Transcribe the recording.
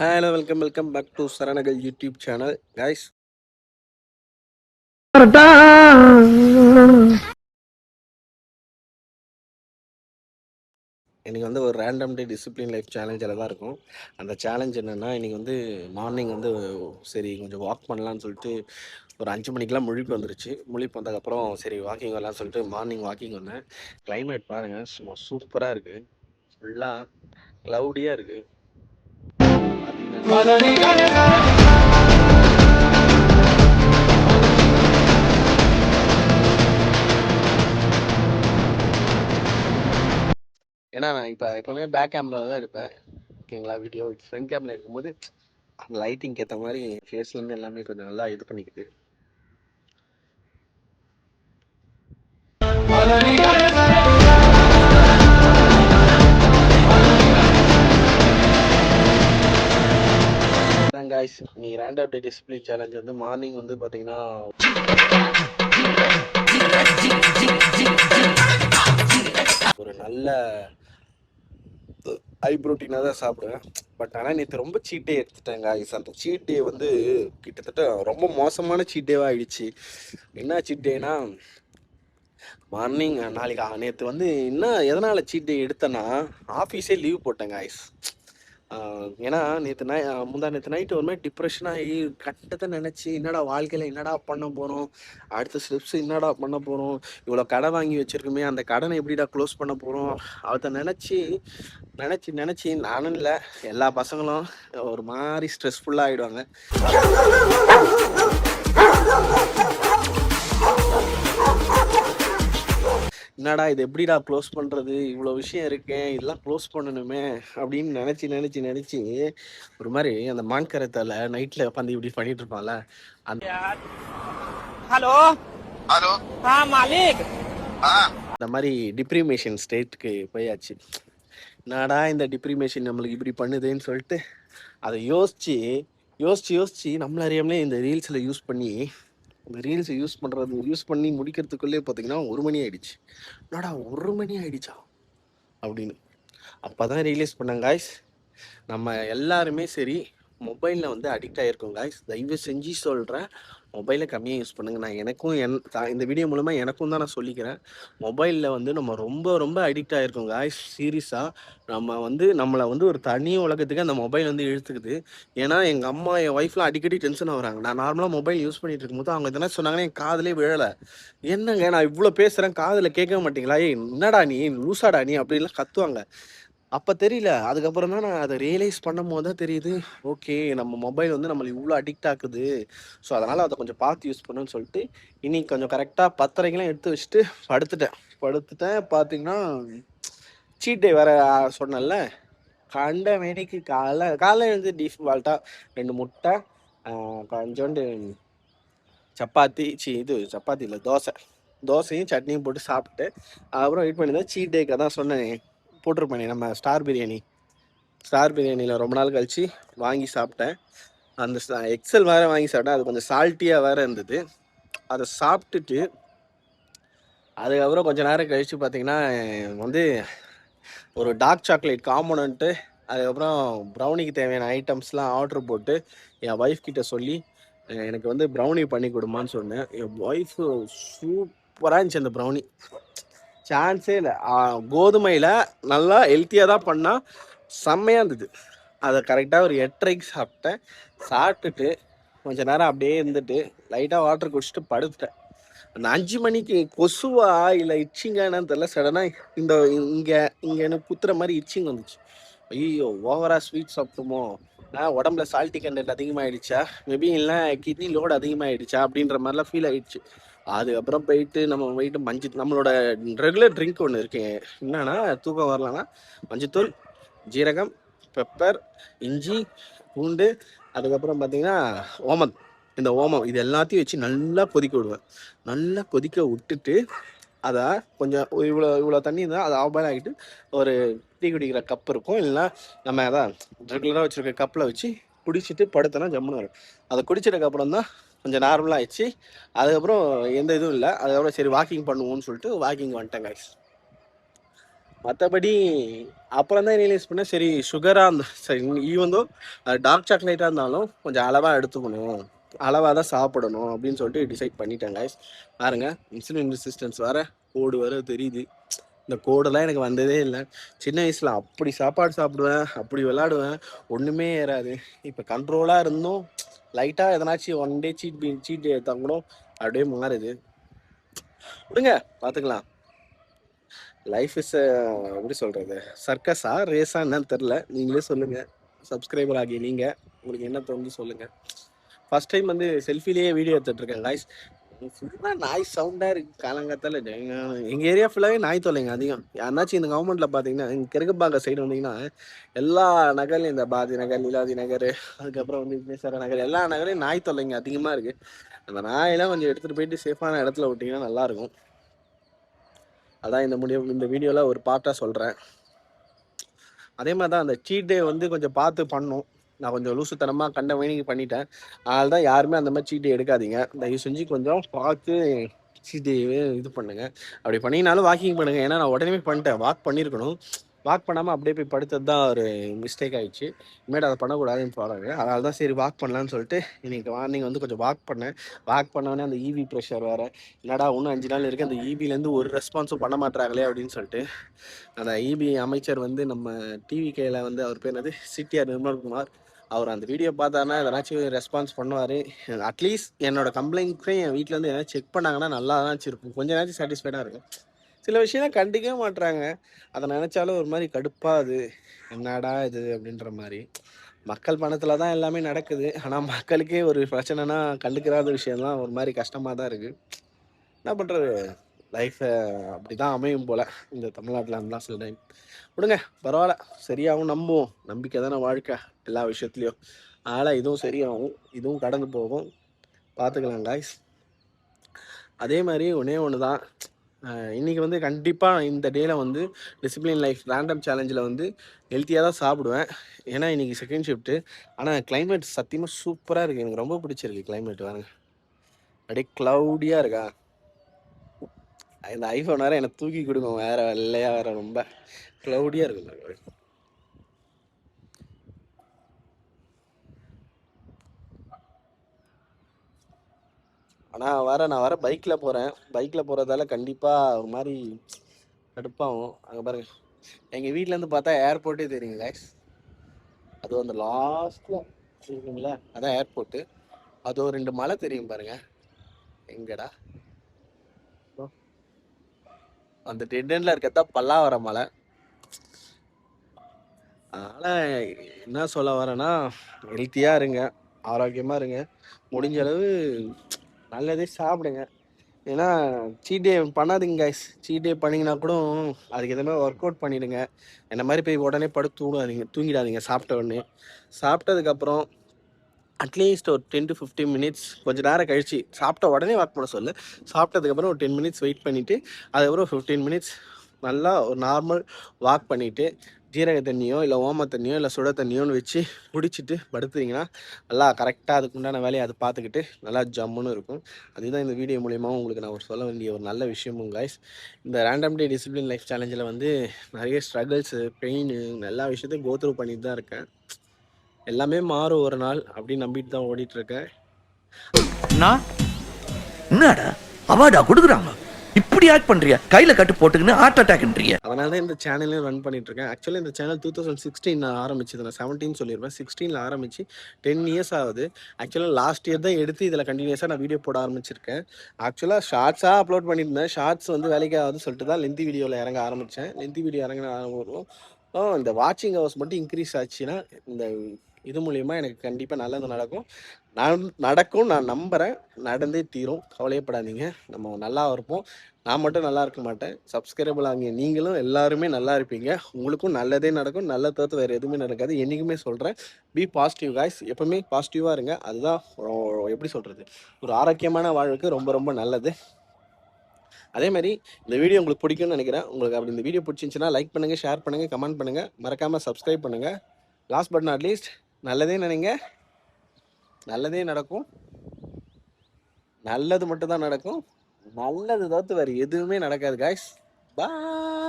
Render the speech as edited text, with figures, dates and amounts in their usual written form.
Hello, welcome back to Saranagal YouTube channel, guys. இன்னைக்கு வந்து ஒரு ரேண்டம் டே டிசிப்ளின் லைஃப் சேலஞ்சில் தான் இருக்கும். அந்த சேலஞ்ச் என்னென்னா, இன்றைக்கி வந்து மார்னிங் வந்து சரி கொஞ்சம் வாக் பண்ணலான்னு சொல்லிட்டு ஒரு 5 மணிக்கெலாம் முழிப்பு வந்துருச்சு. முழிப்பு வந்ததுக்கப்புறம் சரி வாக்கிங் வரலான்னு சொல்லிட்டு மார்னிங் வாக்கிங் வந்தேன். கிளைமேட் பாருங்கள், சும்மா சூப்பராக இருக்குது. ஃபுல்லாக க்ளவுடியாக இருக்குது. ஏன்னா நான் எப்போவுமே பேக் கேமரா தான் எடுப்பேன், ஓகேங்களா. வீடியோ ஃப்ரண்ட் கேமரா இருக்கும்போது அந்த லைட்டிங்க்கு ஏற்ற மாதிரி ஃபேஸ்லேருந்து எல்லாமே கொஞ்சம் நல்லா இது பண்ணிக்குது. guys, நீ ரேண்டம் டே டிசிப்ளின் சேலஞ்ச் வந்து மார்னிங் வந்து பார்த்தீங்கன்னா ஒரு நல்ல ஹை ப்ரோட்டீனாக தான் சாப்பிடுவேன். பட் ஆனால் நேற்று ரொம்ப சீட் டே எடுத்துட்டேன் guys. அந்த சீட் டே வந்து கிட்டத்தட்ட ரொம்ப மோசமான சீட் டேவாக ஆயிடுச்சு. என்ன சீட் டேனா, மார்னிங் நாளைக்கு நேற்று வந்து என்ன எதனால் சீட் டே எடுத்தேன்னா, ஆஃபீஸே லீவ் போட்டேன் guys. ஏன்னா முந்தா நேற்று நைட்டு ஒரு மாதிரி டிப்ரெஷனாகி கட்டத்தை நினச்சி என்னடா வாழ்க்கையில் என்னடா பண்ண போகிறோம், அடுத்த ஸ்டெப்ஸ் என்னடா பண்ண போகிறோம், இவ்வளோ கடை வாங்கி வச்சுருக்குமே அந்த கடனை எப்படிடா க்ளோஸ் பண்ண போகிறோம், அதை நினச்சி நினச்சி நினச்சி நானும் இல்லை எல்லா பசங்களும் ஒரு மாதிரி ஸ்ட்ரெஸ்ஃபுல்லாக ஆகிடுவாங்க. என்னடா இது எப்படிடா க்ளோஸ் பண்ணுறது, இவ்வளோ விஷயம் இருக்கேன், இதெல்லாம் க்ளோஸ் பண்ணணுமே அப்படின்னு நினச்சி ஒரு மாதிரி அந்த மான்கரத்தால் நைட்டில் உட்காந்து இப்படி பண்ணிட்டு இருப்பான்ல அந்த ஹலோ ஹலோ மாலிக் அந்த மாதிரி டிப்ரிமேஷன் ஸ்டேட்டுக்கு போயாச்சு. என்னடா இந்த டிப்ரிமேஷன் நம்மளுக்கு இப்படி பண்ணுதுன்னு சொல்லிட்டு அதை யோசிச்சு நம்மள அறியாமலே இந்த ரீல்ஸில் யூஸ் பண்ணி முடிக்கிறதுக்குள்ளே பார்த்தீங்கன்னா 1 மணி ஆயிடுச்சு. என்னடா 1 மணி ஆயிடுச்சா அப்படின்னு அப்போதான் ரியலைஸ் பண்ணேன் காய்ஸ், நம்ம எல்லாருமே சரி மொபைலில் வந்து அடிக்ட் ஆகிருக்கோம் காய்ஸ். தயவு செஞ்சு சொல்கிறேன், மொபைலை கம்மியாக யூஸ் பண்ணுங்கள். நான் இந்த வீடியோ மூலமாக எனக்கும் தான் நான் சொல்லிக்கிறேன். மொபைலில் வந்து நம்ம ரொம்ப ரொம்ப அடிக்ட் ஆகிருக்கோம் காய்ஸ். சீரியஸாக நம்மளை வந்து ஒரு தனி உலகத்துக்கு அந்த மொபைல் வந்து இழுத்துக்குது. ஏன்னா எங்கள் அம்மா என் ஒய்ஃப்லாம் அடிக்கடி டென்ஷன் ஆகுறாங்க. நான் நார்மலாக மொபைல் யூஸ் பண்ணிட்டு இருக்கும்போது அவங்க எதனா சொன்னாங்கன்னா என் காதலே விழலை. என்னங்க நான் இவ்வளோ பேசுகிறேன், காதில் கேட்க மாட்டீங்களா, என்னடா நீ லூசாடா நீ அப்படின்லாம் கத்துவாங்க. அப்போ தெரியல, அதுக்கப்புறம் தான் நான் அதை ரியலைஸ் பண்ணும் போது தான் தெரியுது, ஓகே நம்ம மொபைல் வந்து நம்மளை இவ்வளோ அடிக்ட் ஆகுது. ஸோ அதனால் அதை கொஞ்சம் பார்த்து யூஸ் பண்ணுன்னு சொல்லிட்டு இன்னைக்கு கொஞ்சம் கரெக்டாக 10:30 எடுத்து வச்சுட்டு படுத்துட்டேன். பார்த்தீங்கன்னா சீட் டே வேறு சொன்னேன்ல, கண்ட மேனிக்கு காலைல எழுந்து டிஃபால்ட்டாக 2 முட்டை, கொஞ்சோண்டு சப்பாத்தி இல்லை தோசையும் சட்னியும் போட்டு சாப்பிட்டு அப்புறம் வெயிட் பண்ணி தான் சீட் டேக்கு தான் சொன்னேன் போட்டிருப்பேனே நம்ம ஸ்டார் பிரியாணியில் ரொம்ப நாள் கழிச்சு வாங்கி சாப்பிட்டேன். அந்த எக்ஸல் வேறு வாங்கி சாப்பிட்டேன், அது கொஞ்சம் சால்ட்டியாக வேறு இருந்தது. அதை சாப்பிட்டுட்டு அதுக்கப்புறம் கொஞ்சம் நேரம் கழித்து பார்த்தீங்கன்னா வந்து ஒரு டார்க் சாக்லேட் காம்போனன்ட்டு, அதுக்கப்புறம் ப்ரௌனிக்கு தேவையான ஐட்டம்ஸ்லாம் ஆர்டர் போட்டு என் ஒய்ஃப் கிட்ட சொல்லி எனக்கு வந்து ப்ரௌனி பண்ணி கொடுமான்னு சொன்னேன். என் ஒய்ஃபு சூப்பராக இருந்துச்சு அந்த ப்ரௌனி, சான்ஸே இல்லை. கோதுமையில் நல்லா ஹெல்த்தியாக தான் பண்ணால் செம்மையாக இருந்தது. அதை கரெக்டாக ஒரு 8:30க்கு சாப்பிட்டேன். சாப்பிட்டுட்டு கொஞ்சம் நேரம் அப்படியே இருந்துட்டு லைட்டாக வாட்டர் குடிச்சிட்டு படுத்துட்டேன். அந்த 5 மணிக்கு கொசுவா இல்லை இச்சிங்கானு தெரியல, சடனாக இங்கே எனக்கு குத்துற மாதிரி இச்சிங் வந்துச்சு. ஐயோ ஓவராக ஸ்வீட் சாப்பிட்டோமோ, உடம்புல சால்ட்டி கண்டென்ட் அதிகமாகிடுச்சா, மேபி இல்லை கிட்னி லோடு அதிகமாகிடுச்சா அப்படின்ற மாதிரிலாம் ஃபீல் ஆகிடுச்சு. அதுக்கப்புறம் போயிட்டு நம்மளோட ரெகுலர் ட்ரிங்க் ஒன்று இருக்கு, என்னன்னா தூக்கம் வரலன்னா மஞ்சத்தூள், ஜீரகம், பெப்பர், இஞ்சி, பூண்டு, அதுக்கப்புறம் பார்த்தீங்கன்னா ஓமம் இது எல்லாத்தையும் வச்சு நல்லா கொதிக்க விடுவேன். நல்லா கொதிக்க விட்டுட்டு அதை கொஞ்சம் இவ்வளோ தண்ணி தான் அதை ஆஃபாயில் ஆகிட்டு ஒரு டீ குடிக்கிற கப் இருக்கும், இல்லைன்னா நம்ம அதான் ரெகுலராக வச்சுருக்க கப்பில் வச்சு குடிச்சிட்டு படுத்தோன்னா ஜம்முன்னு வரும். அதை குடிச்சதுக்கப்புறம் தான் கொஞ்சம் நார்மலாக ஆயிடுச்சு. அதுக்கப்புறம் எந்த இதுவும் இல்லை. அதுக்கப்புறம் சரி வாக்கிங் பண்ணுவோம்னு சொல்லிட்டு வாக்கிங் வந்துட்டேன் கைஸ். மற்றபடி அப்புறம் தான் ரியலைஸ் பண்ணேன், சரி சுகராக இருந்த சரி ஈவந்தோ டார்க் சாக்லேட்டாக இருந்தாலும் கொஞ்சம் அளவாக எடுத்துக்கணும், அளவாக தான் சாப்பிடணும் அப்படின்னு சொல்லிட்டு டிசைட் பண்ணிட்டேன் கைஸ். பாருங்க, இன்சுலின் ரெசிஸ்டன்ஸ் வேறு கோடு வேறு தெரியுது. இந்த கோடெல்லாம் எனக்கு வந்ததே இல்லை. சின்ன வயசில் அப்படி சாப்பாடு சாப்பிடுவேன், அப்படி விளாடுவேன், ஒன்றுமே ஏறாது. இப்போ கண்ட்ரோலாக இருந்தும் லைட்டாக எதனாச்சும் ஒன் டே சீட் டே எடுத்தால் கூட அப்படியே மாறுது. விடுங்க, பார்த்துக்கலாம். லைஃப் இஸ் எப்படி சொல்கிறது, சர்க்கஸா ரேஸா என்னன்னு தெரில, நீங்களே சொல்லுங்கள். சப்ஸ்கிரைபர் ஆகி நீங்கள் உங்களுக்கு என்ன தோணுது சொல்லுங்கள். ஃபர்ஸ்ட் டைம் வந்து செல்ஃபிலேயே வீடியோ எடுத்துட்ருக்கேன் காய்ஸ். ஃபுல்லாக நாய் சவுண்டாக இருக்குது காலங்காத்தால். எங்கள் ஏரியா ஃபுல்லாகவே நாய் தொல்லைங்க அதிகம். யாருனாச்சும் இந்த கவர்மெண்ட்டில் பார்த்தீங்கன்னா, இங்கே கிழக்குப்பாக்கம் சைடு வந்தீங்கன்னா எல்லா நகர்லையும் இந்த பாரதி நகர், லீலாவதி நகர், அதுக்கப்புறம் வந்து விக்னேஸ்வர நகர், எல்லா நகரையும் நாய் தொல்லைங்க அதிகமாக இருக்குது. அந்த நாயெல்லாம் கொஞ்சம் எடுத்துகிட்டு போயிட்டு சேஃபான இடத்துல விட்டிங்கன்னா நல்லாயிருக்கும். அதான் இந்த வீடியோவில் ஒரு பார்ட்டாக சொல்கிறேன். அதே மாதிரி தான் அந்த சீட் டே வந்து கொஞ்சம் பார்த்து பண்ணணும். நான் கொஞ்சம் லூசுத்தனமாக கண்ட வேணிக்கு பண்ணிட்டேன். அதனால தான் யாருமே அந்த மாதிரி சீட் டே எடுக்காதீங்க. தயவு செஞ்சு கொஞ்சம் பார்த்து சீட் டே இது பண்ணுங்கள். அப்படி பண்ணிங்கனாலும் வாக்கிங் பண்ணுங்கள். ஏன்னா நான் உடனே பண்ணிட்டேன், வாக் பண்ணியிருக்கணும். வாக் பண்ணாமல் அப்படியே போய் படுத்தது தான் ஒரு மிஸ்டேக் ஆகிடுச்சு. இனிமேல் அதை பண்ணக்கூடாதுன்னு சொல்கிறாங்க. அதனால தான் சரி வாக் பண்ணலான்னு சொல்லிட்டு இன்றைக்கி மார்னிங் வந்து கொஞ்சம் வாக் பண்ணேன். வாக் பண்ணோடனே அந்த ஈவி ப்ரெஷர் வேறு, என்னடா இன்னும் 5 நாள் இருக்குது, அந்த ஈபிலேருந்து ஒரு ரெஸ்பான்ஸும் பண்ண மாட்டாங்களே அப்படின்னு சொல்லிட்டு அந்த ஈபி அமைச்சர் வந்து நம்ம டிவிகேயில் வந்து அவர் பேர் என்னது சிடிஆர் நிர்மல்குமார், அவர் அந்த வீடியோ பார்த்தாருன்னா எதனாச்சும் ரெஸ்பான்ஸ் பண்ணுவார். அட்லீஸ்ட் என்னோட கம்ப்ளைண்ட்ஸே என் வீட்டில் வந்து எதாவது செக் பண்ணாங்கன்னா நல்லா தான் இருக்கும், கொஞ்சம் நேரம் சாட்டிஸ்ஃபைடாக இருக்கும். சில விஷயம் கண்டிக்கவே மாட்டுறாங்க. அதை நினச்சாலும் ஒரு மாதிரி கடுப்பாது, என்னடா இது அப்படின்ற மாதிரி. மக்கள் பணத்தில் தான் எல்லாமே நடக்குது. ஆனால் மக்களுக்கே ஒரு பிரச்சனைனா கண்டுக்கிறாத விஷயம்லாம் ஒரு மாதிரி கஷ்டமாக தான் இருக்குது. என்ன பண்ணுறது, லைஃப்பை அப்படி தான் அமையும் போல் இந்த தமிழ்நாட்டில் இருந்தால் சில டைம். விடுங்க, பரவாயில்ல, சரியாகவும் நம்புவோம். நம்பிக்கை தானே வாழ்க்கை எல்லா விஷயத்துலையும். அதனால் இதுவும் சரியாகும், இதுவும் கடந்து போகும், பார்த்துக்கலாம் காய்ஸ். அதே மாதிரி ஒன்று தான், இன்றைக்கி வந்து கண்டிப்பாக இந்த டேயில் வந்து டிசிப்ளின் லைஃப் ரேண்டம் சேலஞ்சில் வந்து ஹெல்த்தியாக தான் சாப்பிடுவேன். ஏன்னா இன்றைக்கி செகண்ட் ஷிஃப்ட்டு. ஆனால் கிளைமேட் சத்தியமாக சூப்பராக இருக்குது, எனக்கு ரொம்ப பிடிச்சிருக்கு கிளைமேட். பாருங்க, அப்படியே க்ளவுடியாக இருக்கா. இந்த ஐஃபோன் வேறு எனக்கு தூக்கி கொடுக்கும், வேறு வெள்ளையாக வேறு ரொம்ப க்ளவுடியாக இருக்கும். ஆனால் நான் வர பைக்கில் போகிறேன். பைக்கில் போகிறதால கண்டிப்பாக ஒரு மாதிரி கடுப்பாகும். அங்கே பாருங்கள், எங்கள் வீட்டிலேருந்து பார்த்தா ஏர்போர்ட்டே தெரியுங்க கைஸ். அது அந்த லாஸ்ட்டில் இருக்குங்களா, அதான் ஏர்போர்ட்டு. அது ஒரு 2 மலை தெரியும் பாருங்கள். எங்கடா அந்த டெட் எண்டில் இருக்கிறதா பல்லாவரம் மலை. அதனால் என்ன சொல்ல வரேன்னா, ஹெல்த்தியாக இருங்க, ஆரோக்கியமாக இருங்க, முடிஞ்ச அளவு நல்லதே சாப்பிடுங்க. ஏன்னா சீட் டே பண்ணாதீங்க கைஸ். சீட் டே பண்ணிங்கன்னா கூட அதுக்கு எதுவுமே ஒர்க் அவுட் பண்ணிவிடுங்க. என்ன மாதிரி போய் உடனே படுத்து தூங்கிடாதீங்க சாப்பிட்ட உடனே. சாப்பிட்டதுக்கப்புறம் அட்லீஸ்ட் ஒரு 10 to 15 மினிட்ஸ் கொஞ்சம் நேரம் கழிச்சு, சாப்பிட்ட உடனே வாக் பண்ண சொல்ல, சாப்பிட்டதுக்கப்புறம் ஒரு 10 மினிட்ஸ் வெயிட் பண்ணிவிட்டு அதுக்கப்புறம் 15 மினிட்ஸ் நல்லா ஒரு நார்மல் வாக் பண்ணிவிட்டு ஜீரக தண்ணியோ இல்லை ஓம தண்ணியோ இல்லை சுட தண்ணியோன்னு வச்சு குடிச்சிட்டு படுத்துட்டிங்கன்னா நல்லா கரெக்டாக அதுக்குண்டான வேலையை அது பார்த்துக்கிட்டு நல்லா ஜம்முன்னு இருக்கும். அதுதான் இந்த வீடியோ மூலியமாக உங்களுக்கு நான் சொல்ல வேண்டிய ஒரு நல்ல விஷயமும் கைஸ். இந்த ரேண்டம் டே டிசிப்ளின் லைஃப் சேலஞ்சில் வந்து நிறைய ஸ்ட்ரகிள்ஸு, பெயின், எல்லா விஷயத்தையும் கோத்ரூ பண்ணிட்டு தான் இருக்கேன். எல்லாமே மாறும் ஒரு நாள் அப்படின்னு நம்பிட்டு தான் ஓடிட்டுருக்கேன். என்னடா அவார்டா கொடுக்குறாங்க, இப்படி ஆக்ட் பண்றியா, கையில கட்டு போட்டுக்கின்னு ஹார்ட் அட்டாக்ன்றீங்க. அதனால தான் இந்த சேனலையும் ரன் பண்ணிட்டு இருக்கேன். ஆக்சுவலி இந்த சேனல் 2016 ஆரம்பிச்சது. நான் 17 சொல்லியிருப்பேன். 16 ஆரம்பிச்சு 10 இயர்ஸ் ஆகுது. ஆக்சுவலாக லாஸ்ட் இயர் தான் எடுத்து இதில் கண்டினியூஸாக நான் வீடியோ போட ஆரம்பிச்சிருக்கேன். ஆக்சுவலாக ஷார்ட்ஸாக அப்லோட் பண்ணியிருந்தேன். ஷார்ட்ஸ் வந்து வேலைக்கு ஆகுதுன்னு சொல்லிட்டு தான் லென்த்தி வீடியோவில் இறங்க ஆரம்பித்தேன். லென்த்தி வீடியோ இறங்கின வரும் இந்த வாட்சிங் ஹவர்ஸ் மட்டும் இன்க்ரீஸ் ஆச்சுன்னா இந்த இது மூலிமா எனக்கு கண்டிப்பாக நல்லது நடக்கும். நான் நம்புகிறேன், நடந்தே தீரும். கவலையப்படாதீங்க, நம்ம நல்லா இருப்போம். நான் மட்டும் நல்லா இருக்க மாட்டேன், சப்ஸ்கிரைபர் ஆகிய நீங்களும் எல்லாருமே நல்லா இருப்பீங்க. உங்களுக்கும் நல்லதே நடக்கும். நல்ல தவிர்த்து வேறு எதுவுமே நடக்காது. என்றைக்குமே சொல்கிறேன், பி பாசிட்டிவ் காய்ஸ். எப்பவுமே பாசிட்டிவாக இருங்க. அதுதான் எப்படி சொல்கிறது, ஒரு ஆரோக்கியமான வாழ்வுக்கு ரொம்ப ரொம்ப நல்லது. அதே மாதிரி இந்த வீடியோ உங்களுக்கு பிடிக்கும்னு நினைக்கிறேன். உங்களுக்கு அப்படி இந்த வீடியோ பிடிச்சிருந்துச்சுன்னா லைக் பண்ணுங்கள், ஷேர் பண்ணுங்கள், கமெண்ட் பண்ணுங்கள், மறக்காமல் சப்ஸ்கிரைப் பண்ணுங்கள். லாஸ்ட் பட் நாட் லீஸ்ட், நல்லதே நினைங்க, நல்லதே நடக்கும். நல்லது மட்டும் தான் நடக்கும். நல்லது தவிர்த்து வேறு எதுவுமே நடக்காது காய்ஸ். பாய்.